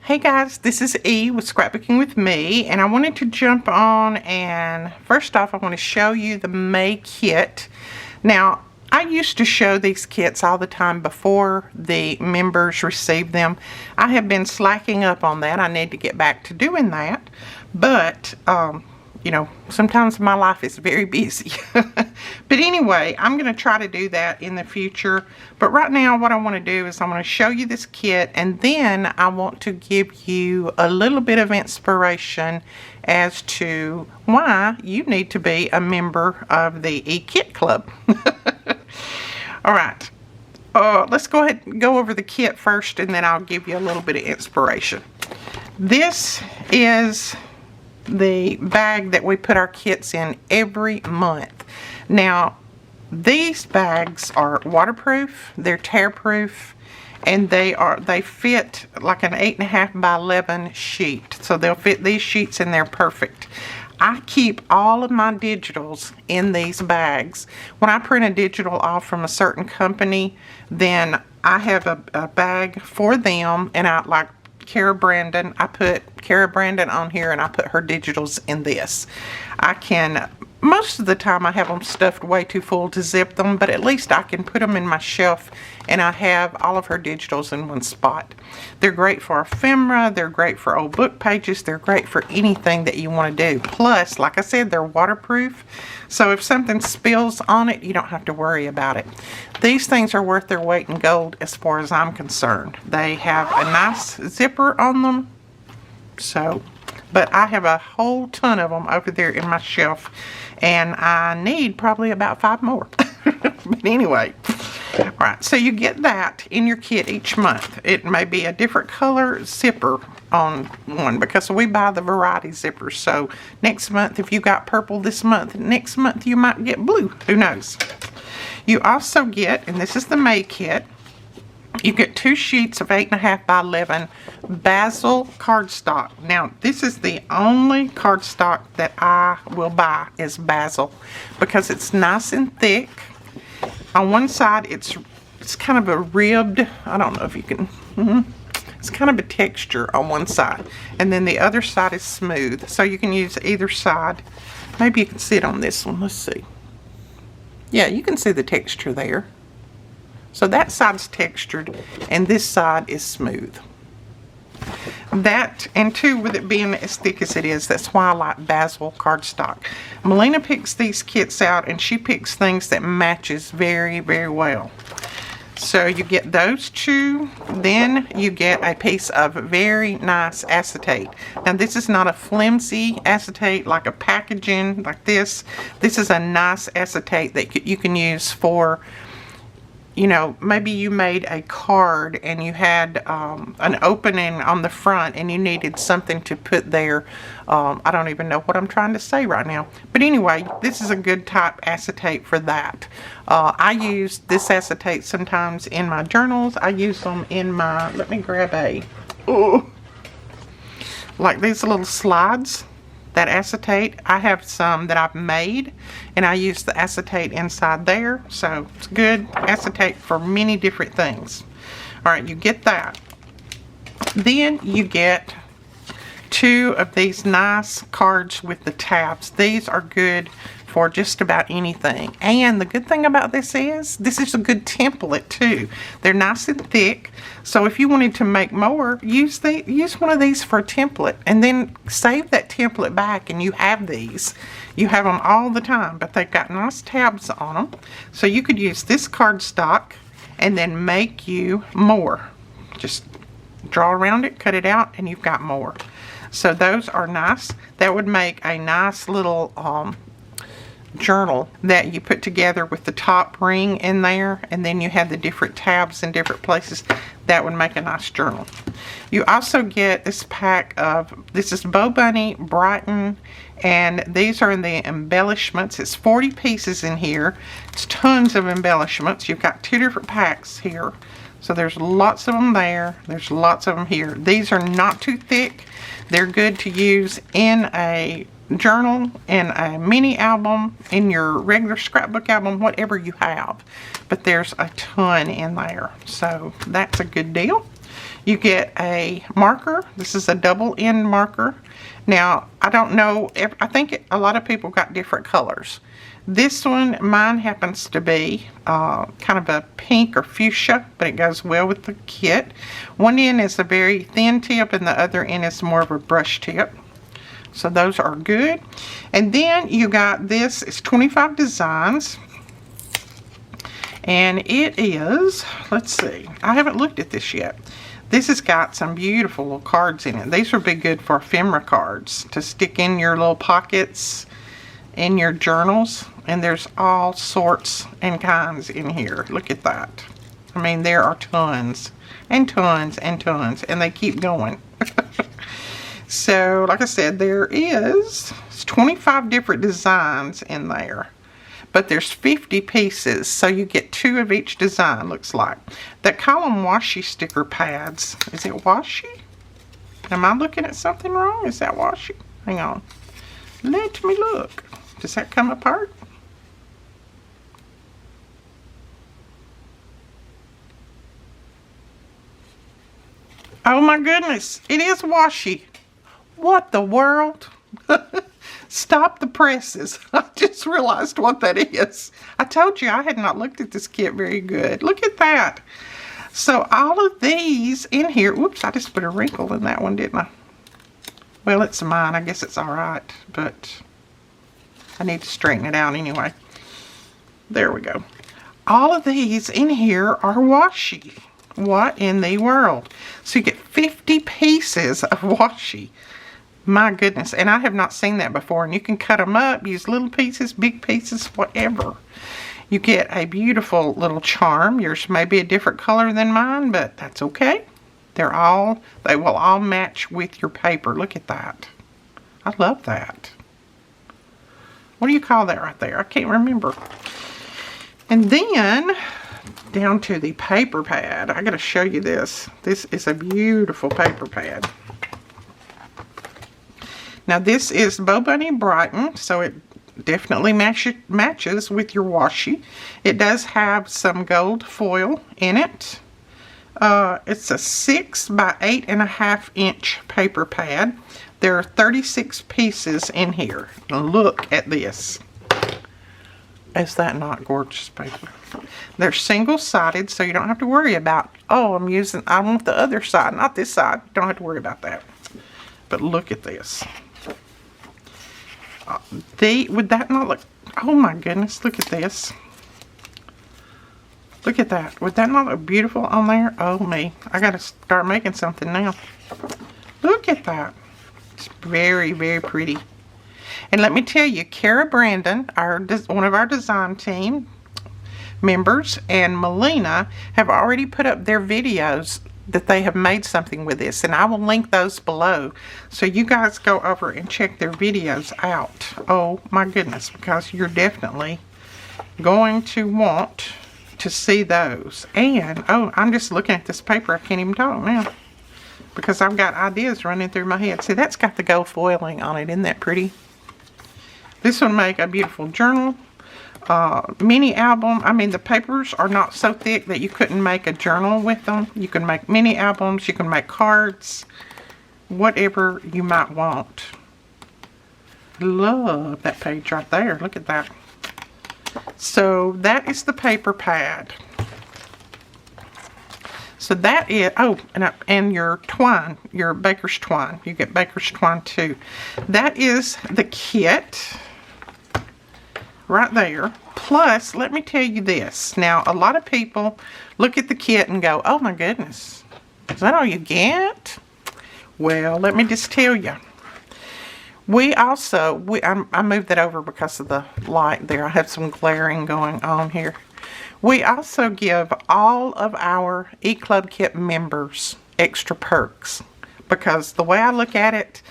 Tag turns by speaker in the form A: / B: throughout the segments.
A: Hey guys, this is E with Scrapbooking with Me, and I wanted to jump on and first off I want to show you the May kit. Now I used to show these kits all the time before the members received them. I have been slacking up on that. I need to get back to doing that, but you know, sometimes my life is very busy. But anyway, I'm going to try to do that in the future. But right now what I want to do is I want to show you this kit, and then I want to give you a little bit of inspiration as to why you need to be a member of the E-Kit Club. Alright, let's go ahead and go over the kit first, and then I'll give you a little bit of inspiration. This is the bag that we put our kits in every month. Now these bags are waterproof, they're tear proof, and they fit like an 8.5 by 11 sheet, so they'll fit these sheets in there perfect. I keep all of my digitals in these bags. When I print a digital off from a certain company, then I have a bag for them, and I like Kara Brandon, I put Kara Brandon on here, and I put her digitals in this. I can, most of the time I have them stuffed way too full to zip them, but at least I can put them in my shelf, and I have all of her digitals in one spot. They're great for ephemera, they're great for old book pages, they're great for anything that you want to do. Plus, like I said, they're waterproof, so if something spills on it, you don't have to worry about it. These things are worth their weight in gold as far as I'm concerned. They have a nice zipper on them, so, but I have a whole ton of them over there in my shelf, and I need probably about 5 more. But anyway, alright, so you get that in your kit each month. It may be a different color zipper on one, because we buy the variety zippers. So next month, if you got purple this month, next month you might get blue. Who knows? You also get, and this is the May kit, you get 2 sheets of 8.5 by 11 Basil cardstock. Now, this is the only cardstock that I will buy is Basil, because it's nice and thick. On one side, it's kind of a ribbed, I don't know if you can, it's kind of a texture on one side. And then the other side is smooth, so you can use either side. Maybe you can see it on this one, let's see. Yeah, you can see the texture there. So that side's textured, and this side is smooth. That, and two, with it being as thick as it is, that's why I like Basil cardstock. Melina picks these kits out, and she picks things that matches very, very well. So you get those 2, then you get a piece of very nice acetate. Now this is not a flimsy acetate like a packaging like this. This is a nice acetate that you can use for, you know, maybe you made a card and you had an opening on the front and you needed something to put there. I don't even know what I'm trying to say right now. But anyway, this is a good type acetate for that. I use this acetate sometimes in my journals. I use them in my, let me grab like these little slides. That acetate, I have some that I've made, and I use the acetate inside there, so it's good acetate for many different things. Alright, you get that. Then you get 2 of these nice cards with the tabs. These are good for just about anything. And the good thing about this is a good template too. They're nice and thick, so if you wanted to make more, use one of these for a template, and then save that template back, and you have these. You have them all the time, but they've got nice tabs on them, so you could use this cardstock and then make you more. Just draw around it, cut it out, and you've got more. So those are nice. That would make a nice little journal that you put together with the top ring in there, and then you have the different tabs in different places. That would make a nice journal. You also get this pack of, this is Bow Bunny, Brighton, and these are in the embellishments. It's 40 pieces in here. It's tons of embellishments. You've got 2 different packs here. So there's lots of them there. There's lots of them here. These are not too thick. They're good to use in a journal, in a mini album, in your regular scrapbook album, whatever you have. But there's a ton in there, so that's a good deal. You get a marker. This is a double end marker. Now, I don't know, I think a lot of people got different colors. This one, mine happens to be kind of a pink or fuchsia, but it goes well with the kit. One end is a very thin tip and the other end is more of a brush tip. So those are good. And then you got this, it's 25 designs. And it is, let's see, I haven't looked at this yet. This has got some beautiful little cards in it. These would be good for ephemera cards to stick in your little pockets in your journals. And there's all sorts and kinds in here. Look at that. I mean, there are tons and tons and tons, and they keep going. So, like I said, there is 25 different designs in there. But there's 50 pieces, so you get 2 of each design, looks like. They call them washi sticker pads. Is it washi? Am I looking at something wrong? Is that washi? Hang on. Let me look. Does that come apart? Oh my goodness, it is washi. What the world? Stop the presses. I just realized what that is. I told you I had not looked at this kit very good. Look at that. So all of these in here. Whoops, I just put a wrinkle in that one, didn't I? Well, it's mine. I guess it's all right. But I need to straighten it out anyway. There we go. All of these in here are washi. What in the world? So you get 50 pieces of washi. My goodness, and I have not seen that before. And you can cut them up, use little pieces, big pieces, whatever. You get a beautiful little charm. Yours may be a different color than mine, but that's okay. They will all match with your paper. Look at that. I love that. What do you call that right there? I can't remember. And then down to the paper pad. I got to show you this. This is a beautiful paper pad. Now this is Bo Bunny Brighton, so it definitely matches with your washi. It does have some gold foil in it. It's a 6 by 8.5 inch paper pad. There are 36 pieces in here. Look at this. Is that not gorgeous paper? They're single-sided, so you don't have to worry about, oh, I want the other side, not this side. You don't have to worry about that. But look at this. Would that not look, oh my goodness, look at this. Look at that. Would that not look beautiful on there? Oh me, I gotta start making something now. Look at that. It's very, very pretty. And let me tell you, Kara Brandon, one of our design team members, and Melina have already put up their videos that they have made something with this, and I will link those below so you guys go over and check their videos out. Oh my goodness, because you're definitely going to want to see those. And oh, I'm just looking at this paper. I can't even talk now because I've got ideas running through my head. See, that's got the gold foiling on it. Isn't that pretty? This will make a beautiful journal. Mini album. I mean, the papers are not so thick that you couldn't make a journal with them. You can make mini albums. You can make cards. Whatever you might want. Love that page right there. Look at that. So that is the paper pad. So that is, oh, and your twine, your baker's twine. You get baker's twine too. That is the kit right there. Plus, let me tell you this. Now, a lot of people look at the kit and go, oh my goodness, is that all you get? Well, let me just tell you. We also, I moved that over because of the light there. I have some glaring going on here. We also give all of our E-Club Kit members extra perks. Because the way I look at it,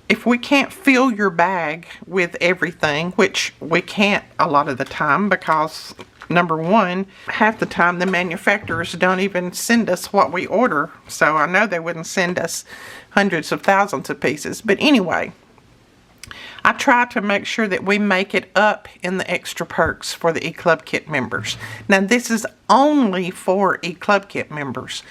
A: if we can't fill your bag with everything, which we can't a lot of the time because, number one, half the time the manufacturers don't even send us what we order. So I know they wouldn't send us hundreds of thousands of pieces. But anyway, I try to make sure that we make it up in the extra perks for the E-Club Kit members. Now this is only for E-Club Kit members.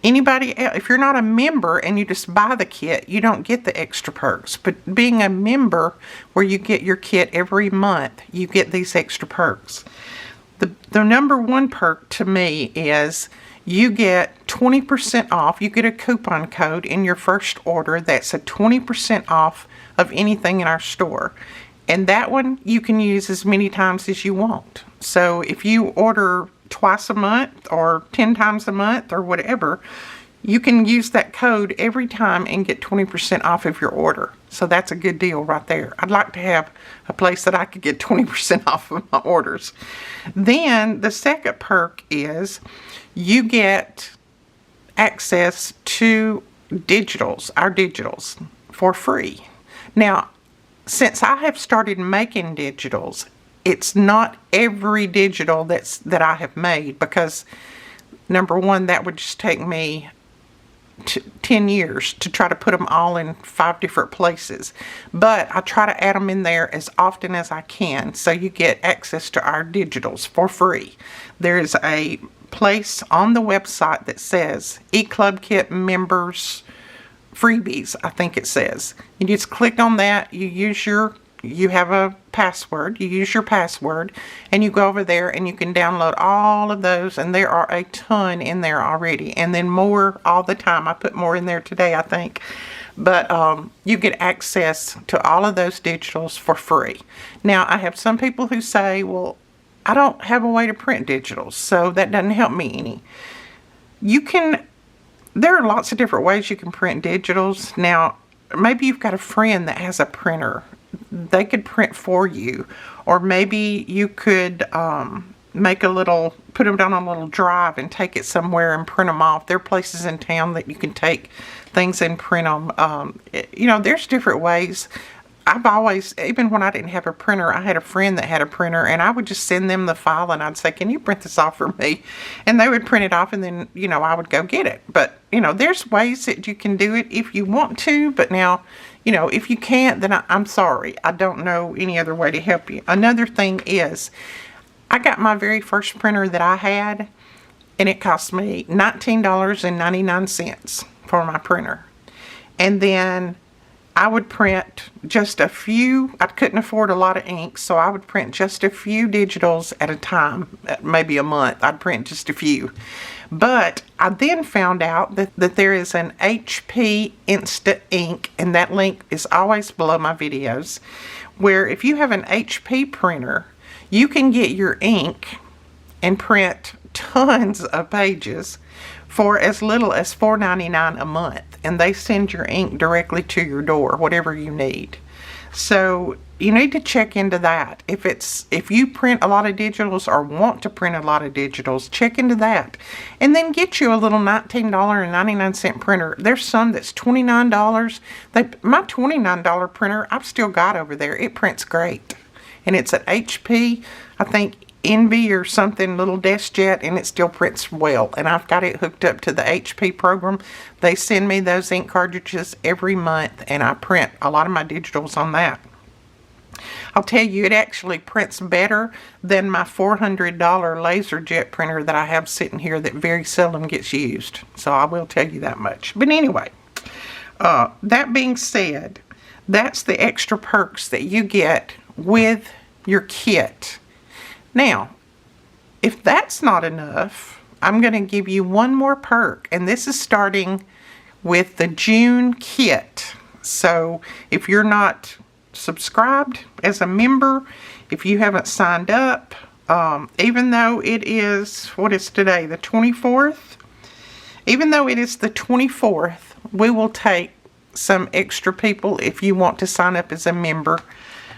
A: Anybody else, if you're not a member and you just buy the kit, you don't get the extra perks. But being a member where you get your kit every month, you get these extra perks. The number one perk to me is you get 20% off. You get a coupon code in your first order that's a 20% off of anything in our store. And that one you can use as many times as you want. So if you order twice a month or 10 times a month or whatever, you can use that code every time and get 20% off of your order. So that's a good deal right there. I'd like to have a place that I could get 20% off of my orders. Then the second perk is you get access to digitals, our digitals, for free. Now, since I have started making digitals, it's not every digital that I have made, because number one, that would just take me 10 years to try to put them all in 5 different places. But I try to add them in there as often as I can, so you get access to our digitals for free. There's a place on the website that says eClub Kit members freebies, I think it says. You just click on that, you have a password, you use your password, and you go over there and you can download all of those, and there are a ton in there already, and then more all the time. I put more in there today, I think. But you get access to all of those digitals for free. Now, I have some people who say, well, I don't have a way to print digitals, so that doesn't help me any. There are lots of different ways you can print digitals. Now, maybe you've got a friend that has a printer. They could print for you. Or maybe you could put them down on a little drive and take it somewhere and print them off. There are places in town that you can take things and print them. There's different ways. I've always, even when I didn't have a printer, I had a friend that had a printer, and I would just send them the file and I'd say, can you print this off for me? And they would print it off, and then, I would go get it. But, there's ways that you can do it if you want to, but now, if you can't, then I'm sorry. I don't know any other way to help you. Another thing is, I got my very first printer that I had, and it cost me $19.99 for my printer. And then I would print just a few. I couldn't afford a lot of ink, so I would print just a few digitals at a time, maybe a month. I'd print just a few. But I then found out that there is an HP Instant Ink, and that link is always below my videos, where if you have an HP printer, you can get your ink and print tons of pages for as little as $4.99 a month, and they send your ink directly to your door, whatever you need. So you need to check into that. If you print a lot of digitals or want to print a lot of digitals, check into that, and then get you a little $19.99 printer. There's some that's $29. My $29 printer I've still got over there. It prints great, and it's an HP, I think Envy or something, little desk jet, and it still prints well. And I've got it hooked up to the HP program. They send me those ink cartridges every month, and I print a lot of my digitals on that. I'll tell you, it actually prints better than my $400 laser jet printer that I have sitting here that very seldom gets used. So I will tell you that much. But anyway, that being said, that's the extra perks that you get with your kit. Now, if that's not enough, I'm going to give you one more perk, and this is starting with the June kit. So if you're not subscribed as a member, if you haven't signed up, even though it is, what is today, the 24th? Even though it is the 24th, we will take some extra people if you want to sign up as a member.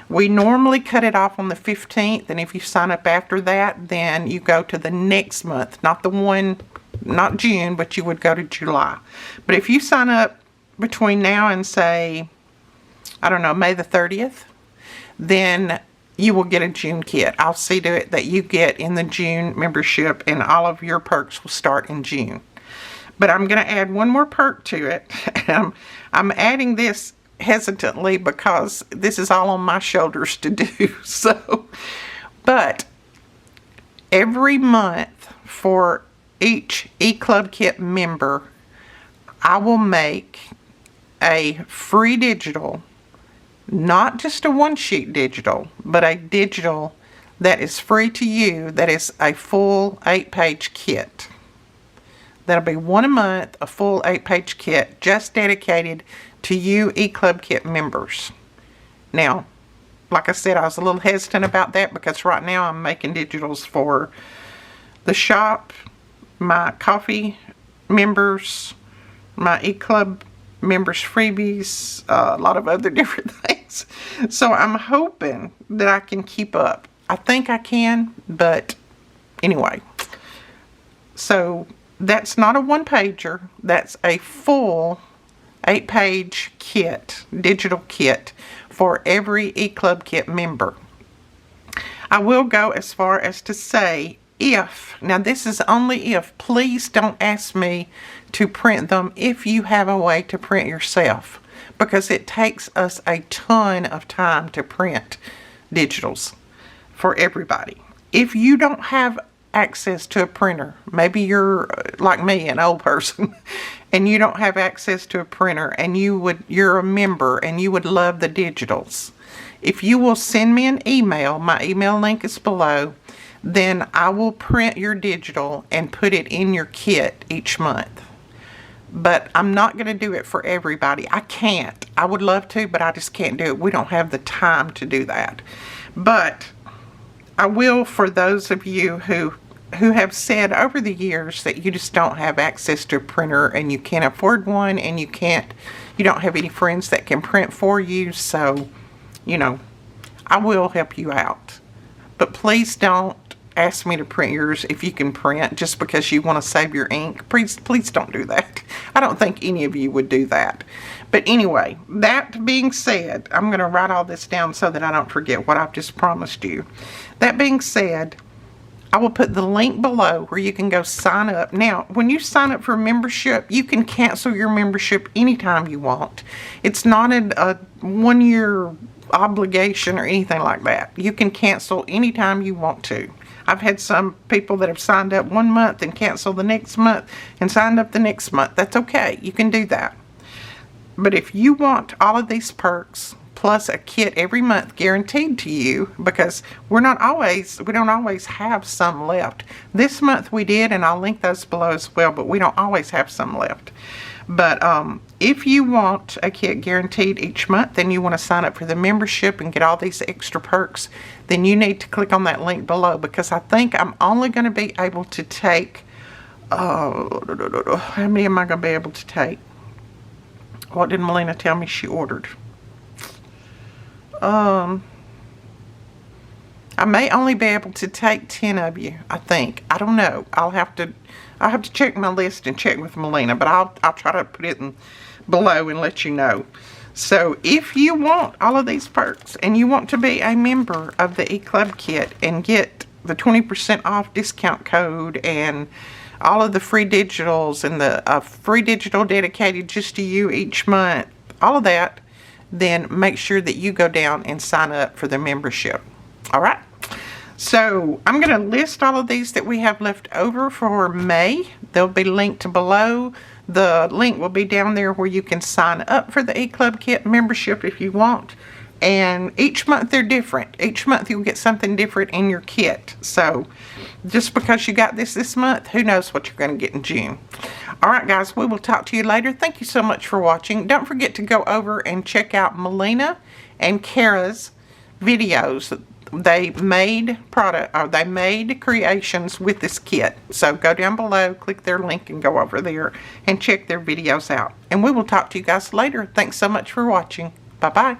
A: We normally cut it off on the 15th, and if you sign up after that, then you go to the next month, not June, but you would go to July. But if you sign up between now and, say, I don't know, May the 30th, then you will get a June kit. I'll see to it that you get in the June membership, and all of your perks will start in June. But I'm going to add one more perk to it. I'm adding this hesitantly because this is all on my shoulders to do. But every month for each eClub Kit member, I will make a free digital, not just a one-sheet digital, but a digital that is free to you, that is a full 8-page kit. That'll be one a month, a full 8-page kit, just dedicated to you eClub Kit members. Now, like I said, I was a little hesitant about that because right now I'm making digitals for the shop, my coffee members, my eClub members freebies, a lot of other different things. So I'm hoping that I can keep up. I think I can, but anyway. So that's not a one-pager. That's a full 8-page kit, digital kit for every eClub Kit member. I will go as far as to say if, now this is only if, please don't ask me to print them if you have a way to print yourself, because it takes us a ton of time to print digitals for everybody. If you don't have access to a printer, maybe you're like me, an old person, and you don't have access to a printer, and you're a member and you would love the digitals, if you will send me an email, my email link is below, then I will print your digital and put it in your kit each month. But I'm not going to do it for everybody. I can't. I would love to, but I just can't do it. We don't have the time to do that. But I will for those of you who have said over the years that you just don't have access to a printer and you can't afford one, and you don't have any friends that can print for you. So, I will help you out. But please don't ask me to print yours if you can print just because you want to save your ink. Please don't do that. I don't think any of you would do that. But anyway, that being said, I'm going to write all this down so that I don't forget what I've just promised you. That being said, I will put the link below where you can go sign up. Now, when you sign up for membership, you can cancel your membership anytime you want. It's not a one-year obligation or anything like that. You can cancel anytime you want to. I've had some people that have signed up one month and canceled the next month and signed up the next month. That's okay. You can do that. But if you want all of these perks plus a kit every month guaranteed to you, because we don't always have some left. This month we did, and I'll link those below as well, but we don't always have some left. But if you want a kit guaranteed each month, and you want to sign up for the membership and get all these extra perks, then you need to click on that link below, because I think I'm only going to be able to take, how many am I going to be able to take? What did Melina tell me she ordered? I may only be able to take 10 of you, I think. I don't know. I'll have to check my list and check with Melina, but I'll try to put it below and let you know. So if you want all of these perks and you want to be a member of the eClub Kit and get the 20% off discount code and all of the free digitals and the free digital dedicated just to you each month, all of that, then make sure that you go down and sign up for the membership. All right. So I'm going to list all of these that we have left over for May. They'll be linked below. The link will be down there where you can sign up for the eClub Kit membership if you want. And each month they're different. Each month you'll get something different in your kit. So just because you got this month, who knows what you're going to get in June. All right, guys, we will talk to you later. Thank you so much for watching. Don't forget to go over and check out Melina and Kara's videos. They made creations with this kit. So go down below, click their link, and go over there and check their videos out. And we will talk to you guys later. Thanks so much for watching. Bye-bye.